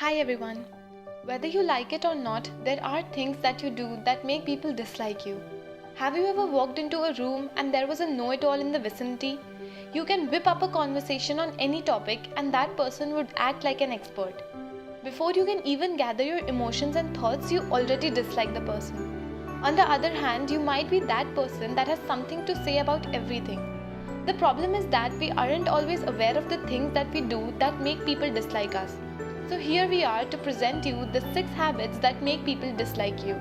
Hi everyone. Whether you like it or not, there are things that you do that make people dislike you. Have you ever walked into a room and there was a know-it-all in the vicinity? You can whip up a conversation on any topic and that person would act like an expert. Before you can even gather your emotions and thoughts, you already dislike the person. On the other hand, you might be that person that has something to say about everything. The problem is that we aren't always aware of the things that we do that make people dislike us. So here we are to present you the 6 habits that make people dislike you.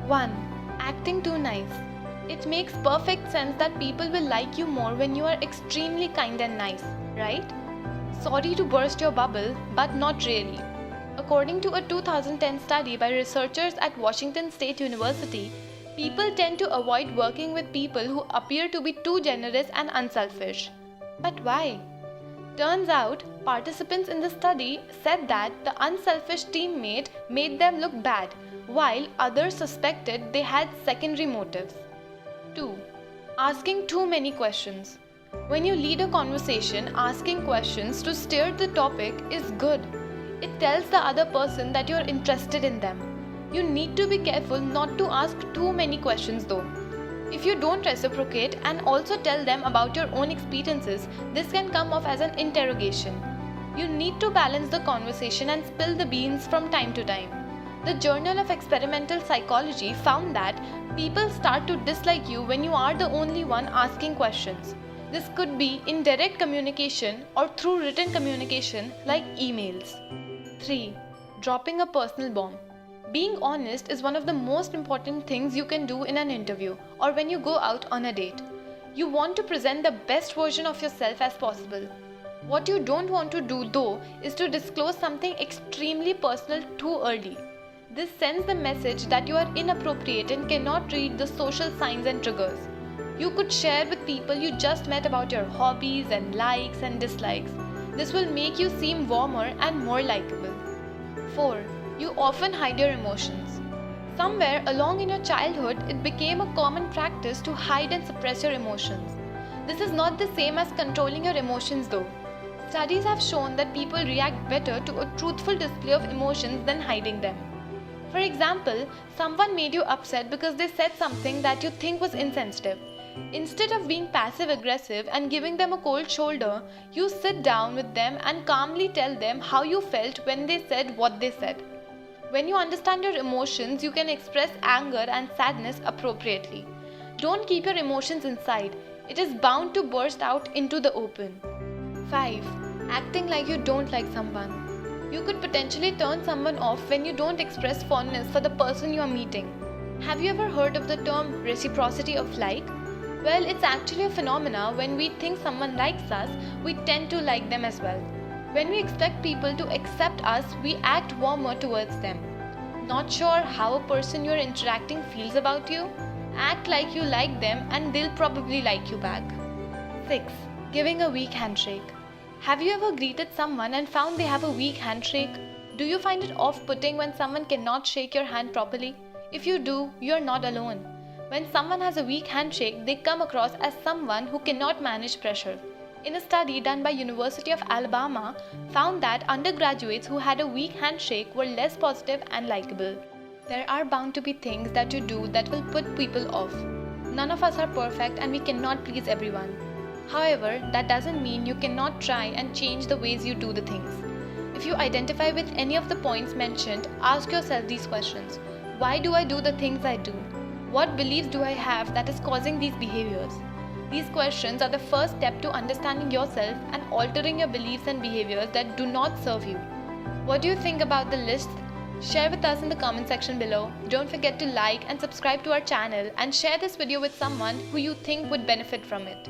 1. Acting too nice. It makes perfect sense that people will like you more when you are extremely kind and nice, right? Sorry to burst your bubble, but not really. According to a 2010 study by researchers at Washington State University, people tend to avoid working with people who appear to be too generous and unselfish. But why? Turns out, participants in the study said that the unselfish teammate made them look bad, while others suspected they had secondary motives. 2. Asking too many questions. When you lead a conversation, asking questions to steer the topic is good. It tells the other person that you're interested in them. You need to be careful not to ask too many questions though. If you don't reciprocate and also tell them about your own experiences, this can come off as an interrogation. You need to balance the conversation and spill the beans from time to time. The Journal of Experimental Psychology found that people start to dislike you when you are the only one asking questions. This could be in direct communication or through written communication like emails. 3. Dropping a personal bomb. Being honest is one of the most important things you can do in an interview or when you go out on a date. You want to present the best version of yourself as possible. What you don't want to do though is to disclose something extremely personal too early. This sends the message that you are inappropriate and cannot read the social signs and triggers. You could share with people you just met about your hobbies and likes and dislikes. This will make you seem warmer and more likable. 4. You often hide your emotions. Somewhere along in your childhood, it became a common practice to hide and suppress your emotions. This is not the same as controlling your emotions though. Studies have shown that people react better to a truthful display of emotions than hiding them. For example, someone made you upset because they said something that you think was insensitive. Instead of being passive-aggressive and giving them a cold shoulder, you sit down with them and calmly tell them how you felt when they said what they said. When you understand your emotions, you can express anger and sadness appropriately. Don't keep your emotions inside. It is bound to burst out into the open. 5. Acting like you don't like someone. You could potentially turn someone off when you don't express fondness for the person you are meeting. Have you ever heard of the term reciprocity of like? Well, it's actually a phenomena when we think someone likes us, we tend to like them as well. When we expect people to accept us, we act warmer towards them. Not sure how a person you're interacting feels about you? Act like you like them and they'll probably like you back. 6. Giving a weak handshake. Have you ever greeted someone and found they have a weak handshake? Do you find it off-putting when someone cannot shake your hand properly? If you do, you're not alone. When someone has a weak handshake, they come across as someone who cannot manage pressure. In a study done by University of Alabama, found that undergraduates who had a weak handshake were less positive and likable. There are bound to be things that you do that will put people off. None of us are perfect and we cannot please everyone. However, that doesn't mean you cannot try and change the ways you do the things. If you identify with any of the points mentioned, ask yourself these questions. Why do I do the things I do? What beliefs do I have that is causing these behaviors? These questions are the first step to understanding yourself and altering your beliefs and behaviors that do not serve you. What do you think about the list? Share with us in the comment section below. Don't forget to like and subscribe to our channel and share this video with someone who you think would benefit from it.